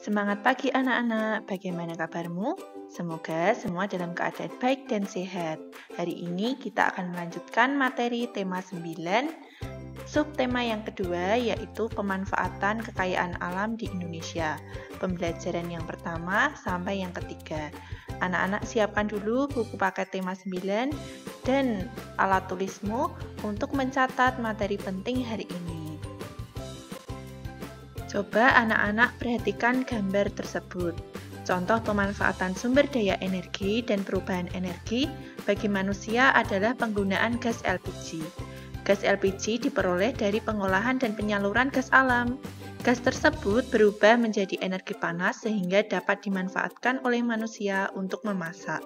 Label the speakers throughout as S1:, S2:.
S1: Semangat pagi anak-anak, bagaimana kabarmu? Semoga semua dalam keadaan baik dan sehat. Hari ini kita akan melanjutkan materi tema 9, subtema yang kedua yaitu pemanfaatan kekayaan alam di Indonesia. Pembelajaran yang pertama sampai yang ketiga. Anak-anak siapkan dulu buku paket tema 9 dan alat tulismu untuk mencatat materi penting hari ini. Coba anak-anak perhatikan gambar tersebut. Contoh pemanfaatan sumber daya energi dan perubahan energi bagi manusia adalah penggunaan gas LPG. Gas LPG diperoleh dari pengolahan dan penyaluran gas alam. Gas tersebut berubah menjadi energi panas sehingga dapat dimanfaatkan oleh manusia untuk memasak.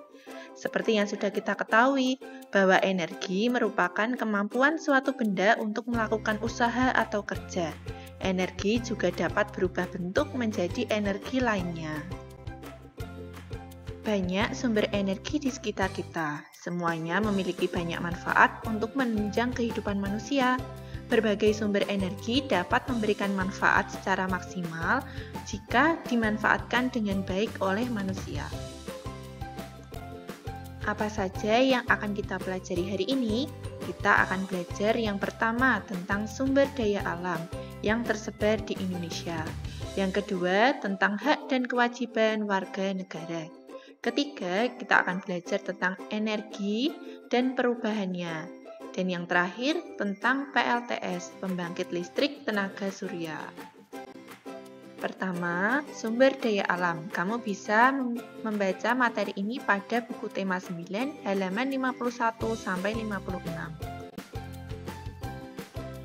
S1: Seperti yang sudah kita ketahui, bahwa energi merupakan kemampuan suatu benda untuk melakukan usaha atau kerja. Energi juga dapat berubah bentuk menjadi energi lainnya. Banyak sumber energi di sekitar kita. Semuanya memiliki banyak manfaat untuk menunjang kehidupan manusia. Berbagai sumber energi dapat memberikan manfaat secara maksimal jika dimanfaatkan dengan baik oleh manusia. Apa saja yang akan kita pelajari hari ini? Kita akan belajar yang pertama tentang sumber daya alam yang tersebar di Indonesia. Yang kedua, tentang hak dan kewajiban warga negara. Ketiga, kita akan belajar tentang energi dan perubahannya. Dan yang terakhir, tentang PLTS, pembangkit listrik tenaga surya. Pertama, sumber daya alam. Kamu bisa membaca materi ini pada buku tema 9, halaman 51-56.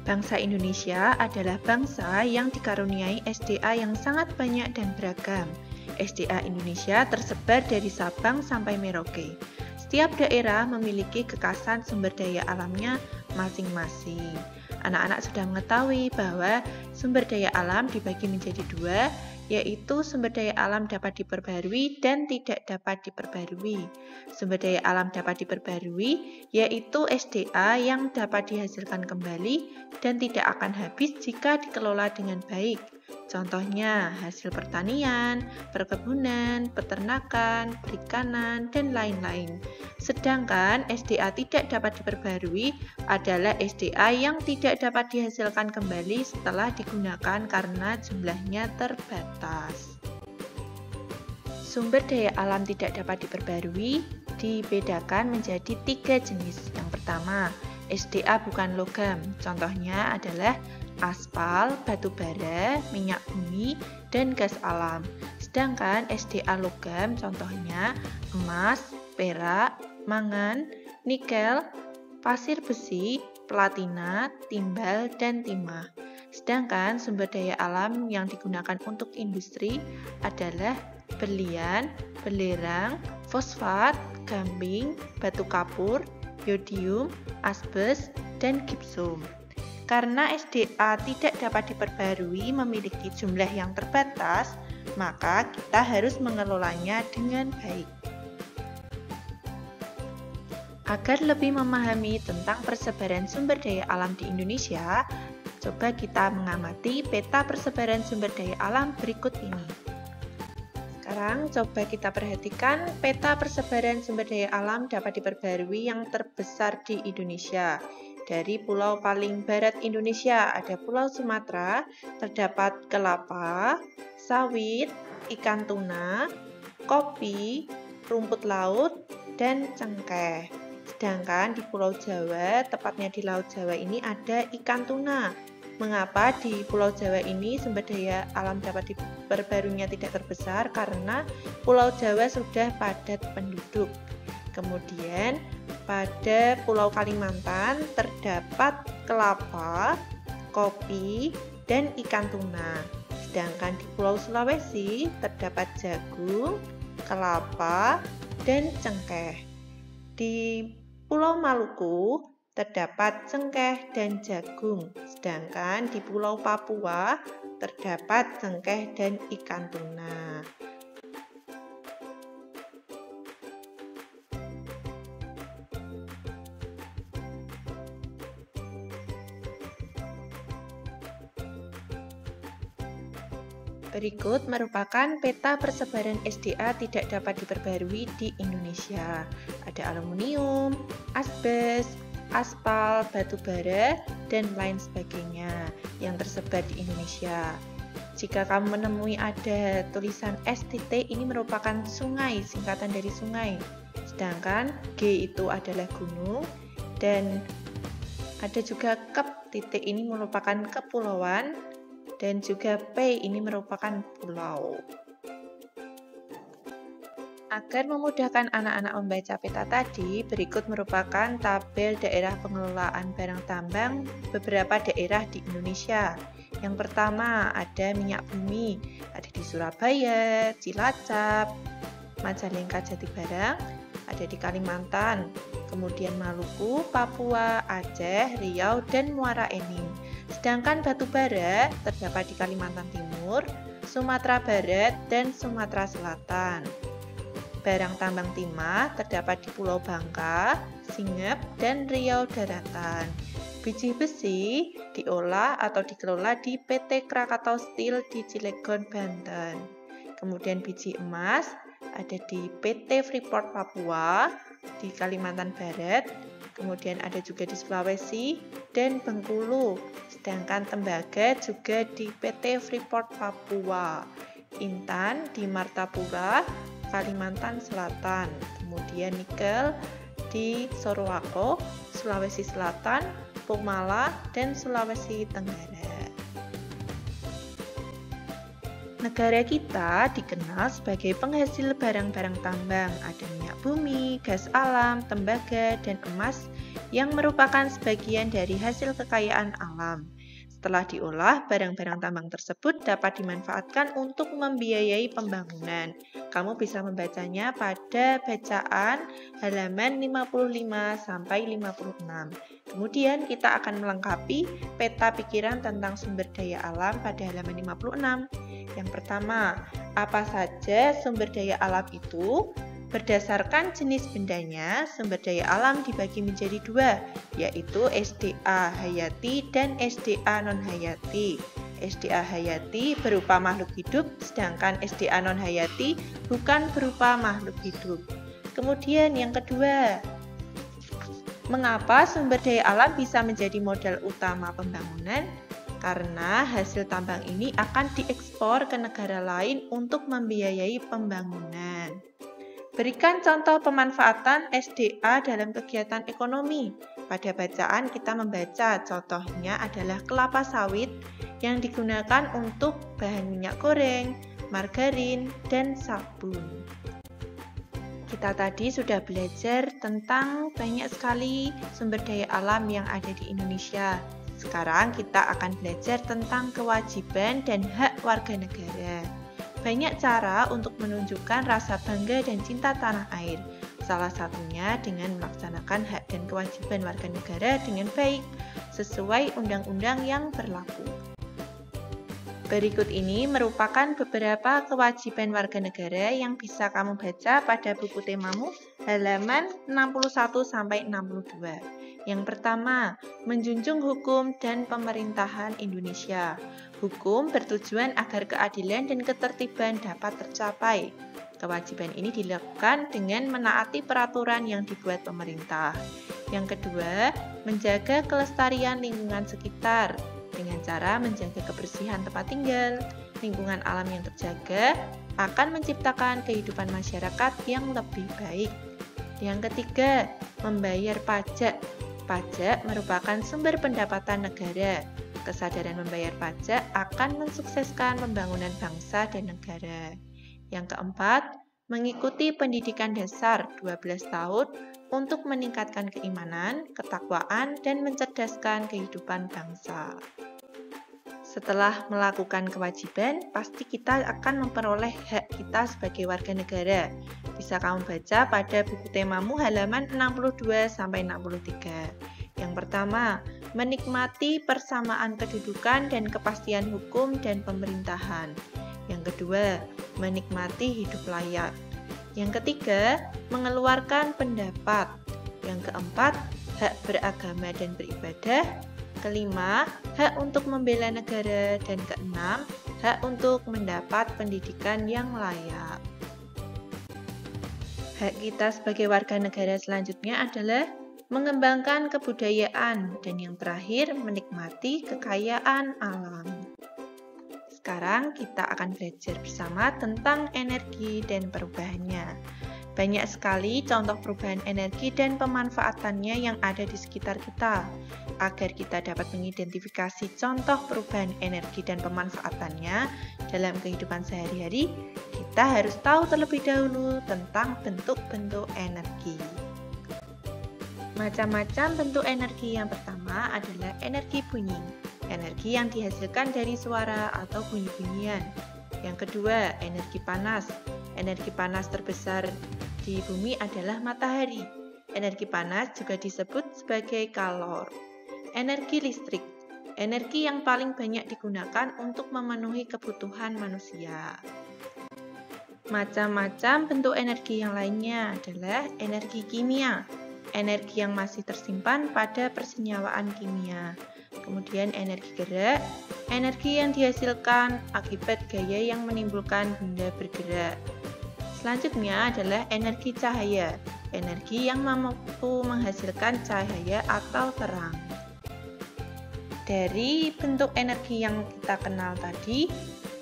S1: Bangsa Indonesia adalah bangsa yang dikaruniai SDA yang sangat banyak dan beragam. SDA Indonesia tersebar dari Sabang sampai Merauke. Setiap daerah memiliki kekasan sumber daya alamnya masing-masing. Anak-anak sudah mengetahui bahwa sumber daya alam dibagi menjadi dua, yaitu sumber daya alam dapat diperbarui dan tidak dapat diperbarui. Sumber daya alam dapat diperbarui yaitu SDA yang dapat dihasilkan kembali dan tidak akan habis jika dikelola dengan baik. Contohnya hasil pertanian, perkebunan, peternakan, perikanan, dan lain-lain. Sedangkan SDA tidak dapat diperbarui adalah SDA yang tidak dapat dihasilkan kembali setelah digunakan karena jumlahnya terbatas. Sumber daya alam tidak dapat diperbarui dibedakan menjadi 3 jenis. Yang pertama, SDA bukan logam. Contohnya adalah aspal, batu bara, minyak bumi, dan gas alam. Sedangkan SDA logam contohnya emas, perak, mangan, nikel, pasir besi, platina, timbal, dan timah. Sedangkan sumber daya alam yang digunakan untuk industri adalah berlian, belerang, fosfat, gamping, batu kapur, yodium, asbes, dan gipsum. Karena SDA tidak dapat diperbarui memiliki jumlah yang terbatas, maka kita harus mengelolanya dengan baik. Agar lebih memahami tentang persebaran sumber daya alam di Indonesia, coba kita mengamati peta persebaran sumber daya alam berikut ini. Sekarang coba kita perhatikan peta persebaran sumber daya alam dapat diperbarui yang terbesar di Indonesia. Dari pulau paling barat Indonesia ada Pulau Sumatera, terdapat kelapa, sawit, ikan tuna, kopi, rumput laut, dan cengkeh. Sedangkan di Pulau Jawa, tepatnya di Laut Jawa ini ada ikan tuna. Mengapa di Pulau Jawa ini sumber daya alam dapat diperbaruinya tidak terbesar? Karena Pulau Jawa sudah padat penduduk. Kemudian pada Pulau Kalimantan terdapat kelapa, kopi, dan ikan tuna. Sedangkan di Pulau Sulawesi terdapat jagung, kelapa, dan cengkeh. Di Pulau Maluku terdapat cengkeh dan jagung. Sedangkan di Pulau Papua terdapat cengkeh dan ikan tuna. Berikut merupakan peta persebaran SDA tidak dapat diperbarui di Indonesia. Ada aluminium, asbes, aspal, batu bara, dan lain sebagainya yang tersebar di Indonesia. Jika kamu menemui ada tulisan STT, ini merupakan sungai, singkatan dari sungai. Sedangkan G itu adalah gunung, dan ada juga KEP, titik ini merupakan kepulauan, dan juga P ini merupakan pulau. Agar memudahkan anak-anak membaca peta tadi, berikut merupakan tabel daerah pengelolaan barang tambang beberapa daerah di Indonesia. Yang pertama ada minyak bumi, ada di Surabaya, Cilacap, Majalengka, Jatibarang, ada di Kalimantan, kemudian Maluku, Papua, Aceh, Riau, dan Muara Enim. Sedangkan batu bara terdapat di Kalimantan Timur, Sumatera Barat, dan Sumatera Selatan. Barang tambang timah terdapat di Pulau Bangka, Singep, dan Riau Daratan. Biji besi diolah atau dikelola di PT Krakatau Steel di Cilegon, Banten. Kemudian biji emas ada di PT Freeport Papua di Kalimantan Barat. Kemudian ada juga di Sulawesi dan Bengkulu. Sedangkan tembaga juga di PT Freeport Papua. Intan di Martapura, Kalimantan Selatan. Kemudian nikel di Sorowako, Sulawesi Selatan, Pumala, dan Sulawesi Tenggara. Negara kita dikenal sebagai penghasil barang-barang tambang, ada minyak bumi, gas alam, tembaga, dan emas yang merupakan sebagian dari hasil kekayaan alam. Setelah diolah, barang-barang tambang tersebut dapat dimanfaatkan untuk membiayai pembangunan. Kamu bisa membacanya pada bacaan halaman 55-56. Kemudian kita akan melengkapi peta pikiran tentang sumber daya alam pada halaman 56. Yang pertama, apa saja sumber daya alam itu? Berdasarkan jenis bendanya, sumber daya alam dibagi menjadi dua, yaitu SDA hayati dan SDA non-hayati. SDA hayati berupa makhluk hidup, sedangkan SDA non-hayati bukan berupa makhluk hidup. Kemudian yang kedua, mengapa sumber daya alam bisa menjadi modal utama pembangunan? Karena hasil tambang ini akan diekspor ke negara lain untuk membiayai pembangunan. Berikan contoh pemanfaatan SDA dalam kegiatan ekonomi. Pada bacaan kita membaca contohnya adalah kelapa sawit yang digunakan untuk bahan minyak goreng, margarin, dan sabun. Kita tadi sudah belajar tentang banyak sekali sumber daya alam yang ada di Indonesia. Sekarang kita akan belajar tentang kewajiban dan hak warga negara. Banyak cara untuk menunjukkan rasa bangga dan cinta tanah air. Salah satunya dengan melaksanakan hak dan kewajiban warga negara dengan baik, sesuai undang-undang yang berlaku. Berikut ini merupakan beberapa kewajiban warga negara yang bisa kamu baca pada buku temamu halaman 61-62. Yang pertama, menjunjung hukum dan pemerintahan Indonesia. Hukum bertujuan agar keadilan dan ketertiban dapat tercapai. Kewajiban ini dilakukan dengan menaati peraturan yang dibuat pemerintah. Yang kedua, menjaga kelestarian lingkungan sekitar dengan cara menjaga kebersihan tempat tinggal. Lingkungan alam yang terjaga akan menciptakan kehidupan masyarakat yang lebih baik. Yang ketiga, membayar pajak. Pajak merupakan sumber pendapatan negara. Kesadaran membayar pajak akan mensukseskan pembangunan bangsa dan negara. Yang keempat, mengikuti pendidikan dasar 12 tahun untuk meningkatkan keimanan, ketakwaan, dan mencerdaskan kehidupan bangsa. Setelah melakukan kewajiban, pasti kita akan memperoleh hak kita sebagai warga negara. Bisa kamu baca pada buku temamu halaman 62-63. Yang pertama, menikmati persamaan kedudukan dan kepastian hukum dan pemerintahan. Yang kedua, menikmati hidup layak. Yang ketiga, mengeluarkan pendapat. Yang keempat, hak beragama dan beribadah. Kelima, hak untuk membela negara. Dan keenam, hak untuk mendapat pendidikan yang layak. Hak kita sebagai warga negara selanjutnya adalah mengembangkan kebudayaan dan yang terakhir menikmati kekayaan alam. Sekarang kita akan belajar bersama tentang energi dan perubahannya. Banyak sekali contoh perubahan energi dan pemanfaatannya yang ada di sekitar kita. Agar kita dapat mengidentifikasi contoh perubahan energi dan pemanfaatannya dalam kehidupan sehari-hari, kita harus tahu terlebih dahulu tentang bentuk-bentuk energi. Macam-macam bentuk energi. Yang pertama adalah energi bunyi, energi yang dihasilkan dari suara atau bunyi-bunyian. Yang kedua, energi panas. Energi panas terbesar di bumi adalah matahari. Energi panas juga disebut sebagai kalor. Energi listrik, energi yang paling banyak digunakan untuk memenuhi kebutuhan manusia. Macam-macam bentuk energi yang lainnya adalah energi kimia, energi yang masih tersimpan pada persenyawaan kimia. Kemudian energi gerak, energi yang dihasilkan akibat gaya yang menimbulkan benda bergerak. Selanjutnya adalah energi cahaya, energi yang mampu menghasilkan cahaya atau terang. Dari bentuk energi yang kita kenal tadi,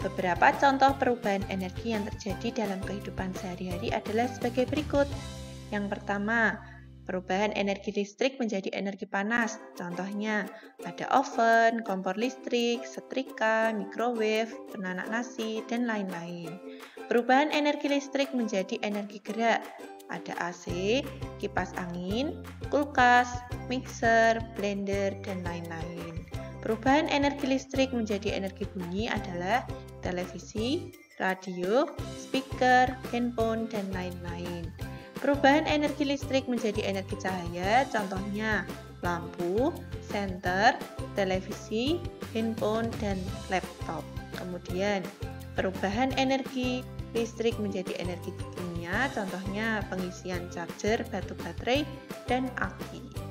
S1: beberapa contoh perubahan energi yang terjadi dalam kehidupan sehari-hari adalah sebagai berikut. Yang pertama, perubahan energi listrik menjadi energi panas. Contohnya, ada oven, kompor listrik, setrika, microwave, penanak nasi, dan lain-lain. Perubahan energi listrik menjadi energi gerak. Ada AC, kipas angin, kulkas, mixer, blender, dan lain-lain. Perubahan energi listrik menjadi energi bunyi adalah televisi, radio, speaker, handphone, dan lain-lain. Perubahan energi listrik menjadi energi cahaya, contohnya lampu, senter, televisi, handphone, dan laptop. Kemudian, perubahan energi listrik menjadi energi kimia, contohnya pengisian charger, batu baterai, dan aki.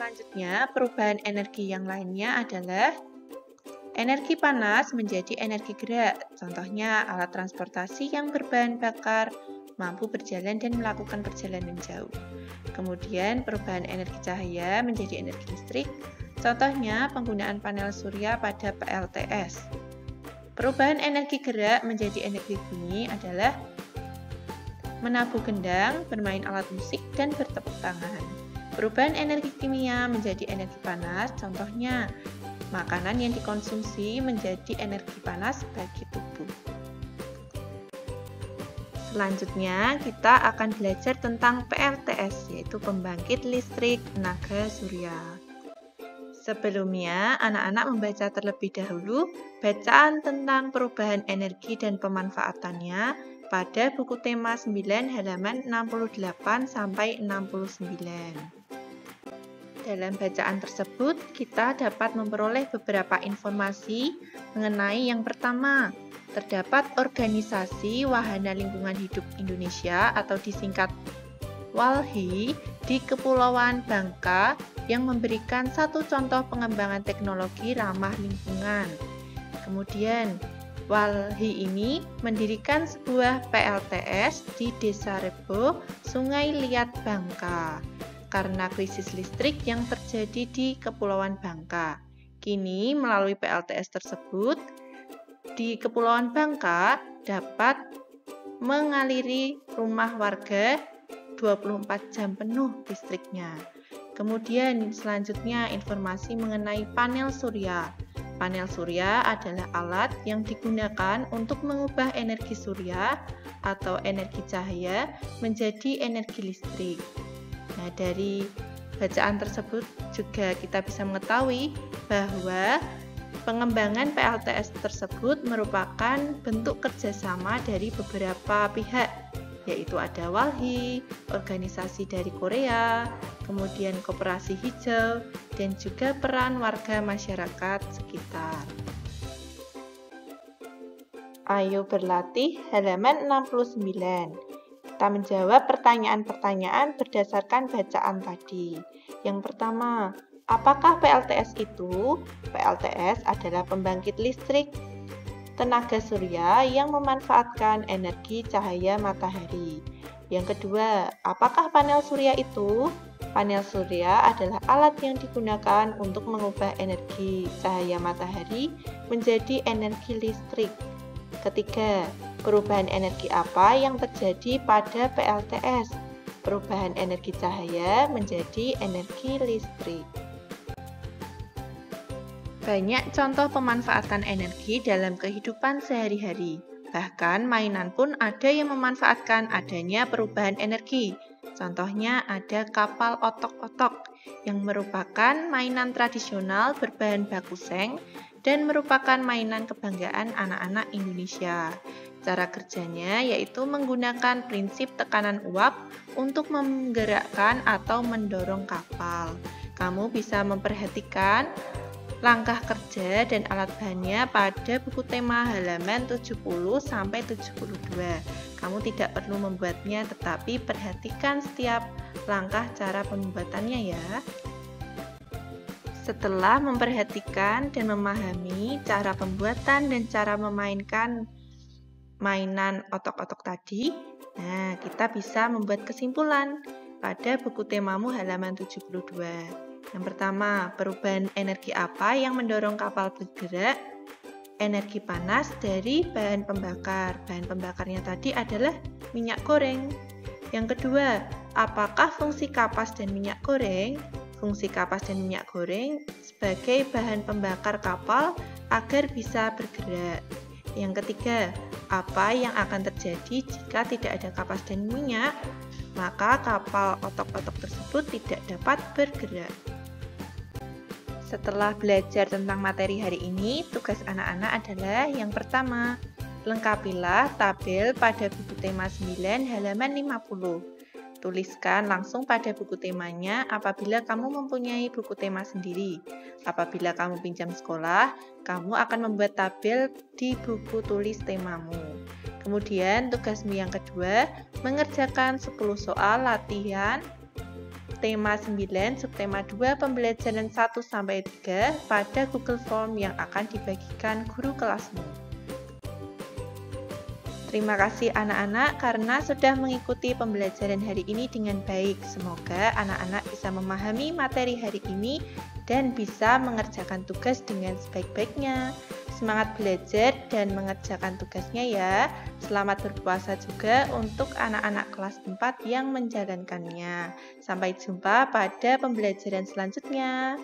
S1: Selanjutnya, perubahan energi yang lainnya adalah energi panas menjadi energi gerak, contohnya alat transportasi yang berbahan bakar, mampu berjalan dan melakukan perjalanan jauh. Kemudian perubahan energi cahaya menjadi energi listrik, contohnya penggunaan panel surya pada PLTS. Perubahan energi gerak menjadi energi bunyi adalah menabuh gendang, bermain alat musik, dan bertepuk tangan. Perubahan energi kimia menjadi energi panas, contohnya makanan yang dikonsumsi menjadi energi panas bagi tubuh. Selanjutnya, kita akan belajar tentang PLTS, yaitu pembangkit listrik tenaga surya. Sebelumnya, anak-anak membaca terlebih dahulu bacaan tentang perubahan energi dan pemanfaatannya pada buku tema 9 halaman 68-69. Dalam bacaan tersebut, kita dapat memperoleh beberapa informasi mengenai yang pertama, terdapat organisasi Wahana Lingkungan Hidup Indonesia atau disingkat WALHI di Kepulauan Bangka yang memberikan satu contoh pengembangan teknologi ramah lingkungan. Kemudian, WALHI ini mendirikan sebuah PLTS di Desa Rebo, Sungai Liat, Bangka karena krisis listrik yang terjadi di Kepulauan Bangka. Kini, melalui PLTS tersebut, di Kepulauan Bangka dapat mengaliri rumah warga 24 jam penuh listriknya. Kemudian selanjutnya informasi mengenai panel surya. Panel surya adalah alat yang digunakan untuk mengubah energi surya atau energi cahaya menjadi energi listrik. Nah, dari bacaan tersebut juga kita bisa mengetahui bahwa pengembangan PLTS tersebut merupakan bentuk kerjasama dari beberapa pihak, yaitu ada WALHI, organisasi dari Korea, kemudian koperasi hijau, dan juga peran warga masyarakat sekitar. Ayo berlatih halaman 69. Kita menjawab pertanyaan-pertanyaan berdasarkan bacaan tadi. Yang pertama, Apakah PLTS itu? PLTS adalah pembangkit listrik tenaga surya yang memanfaatkan energi cahaya matahari. Yang kedua, apakah panel surya itu? Panel surya adalah alat yang digunakan untuk mengubah energi cahaya matahari menjadi energi listrik. Ketiga, perubahan energi apa yang terjadi pada PLTS? Perubahan energi cahaya menjadi energi listrik. Banyak contoh pemanfaatan energi dalam kehidupan sehari-hari. Bahkan mainan pun ada yang memanfaatkan adanya perubahan energi. Contohnya ada kapal otok-otok yang merupakan mainan tradisional berbahan baku seng dan merupakan mainan kebanggaan anak-anak Indonesia. Cara kerjanya yaitu menggunakan prinsip tekanan uap untuk menggerakkan atau mendorong kapal. Kamu bisa memperhatikan langkah kerja dan alat bahannya pada buku tema halaman 70-72. Kamu tidak perlu membuatnya, tetapi perhatikan setiap langkah cara pembuatannya ya. Setelah memperhatikan dan memahami cara pembuatan dan cara memainkan mainan otok-otok tadi, nah kita bisa membuat kesimpulan pada buku temamu halaman 72. Yang pertama, perubahan energi apa yang mendorong kapal bergerak? Energi panas dari bahan pembakar. Bahan pembakarnya tadi adalah minyak goreng. Yang kedua, apakah fungsi kapas dan minyak goreng? Fungsi kapas dan minyak goreng sebagai bahan pembakar kapal agar bisa bergerak. Yang ketiga, apa yang akan terjadi jika tidak ada kapas dan minyak? Maka kapal otok-otok tersebut tidak dapat bergerak. Setelah belajar tentang materi hari ini, tugas anak-anak adalah yang pertama, lengkapilah tabel pada buku tema 9 halaman 50. Tuliskan langsung pada buku temanya apabila kamu mempunyai buku tema sendiri. Apabila kamu pinjam sekolah, kamu akan membuat tabel di buku tulis temamu. Kemudian tugasmu yang kedua, mengerjakan 10 soal latihan tema 9, subtema 2, pembelajaran 1-3 pada Google Form yang akan dibagikan guru kelasmu. Terima kasih anak-anak karena sudah mengikuti pembelajaran hari ini dengan baik. Semoga anak-anak bisa memahami materi hari ini dan bisa mengerjakan tugas dengan sebaik-baiknya. Semangat belajar dan mengerjakan tugasnya ya. Selamat berpuasa juga untuk anak-anak kelas 4 yang menjalankannya. Sampai jumpa pada pembelajaran selanjutnya.